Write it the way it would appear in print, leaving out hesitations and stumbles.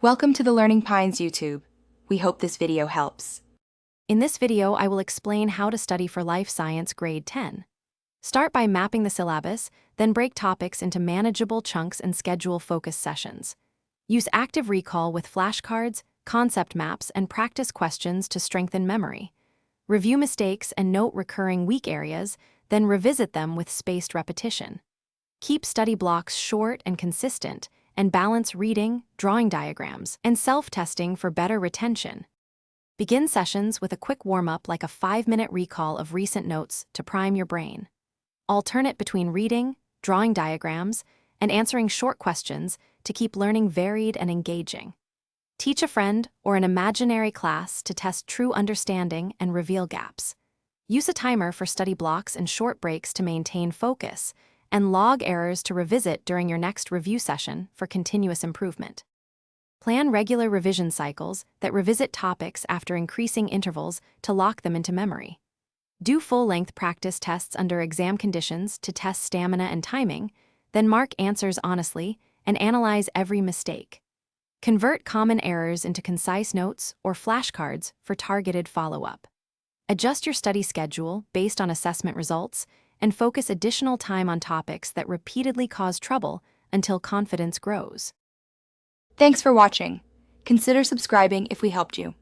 Welcome to the Learning Pines YouTube. We hope this video helps. In this video, I will explain how to study for Life Science Grade 10. Start by mapping the syllabus, then break topics into manageable chunks and schedule focus sessions. Use active recall with flashcards, concept maps, and practice questions to strengthen memory. Review mistakes and note recurring weak areas, then revisit them with spaced repetition. Keep study blocks short and consistent, and balance reading, drawing diagrams, and self-testing for better retention. Begin sessions with a quick warm-up like a 5-minute recall of recent notes to prime your brain. Alternate between reading, drawing diagrams, and answering short questions to keep learning varied and engaging. Teach a friend or an imaginary class to test true understanding and reveal gaps. Use a timer for study blocks and short breaks to maintain focus, and log errors to revisit during your next review session for continuous improvement. Plan regular revision cycles that revisit topics after increasing intervals to lock them into memory. Do full-length practice tests under exam conditions to test stamina and timing, then mark answers honestly and analyze every mistake. Convert common errors into concise notes or flashcards for targeted follow-up. Adjust your study schedule based on assessment results and focus additional time on topics that repeatedly cause trouble until confidence grows. Thanks for watching. Consider subscribing if we helped you.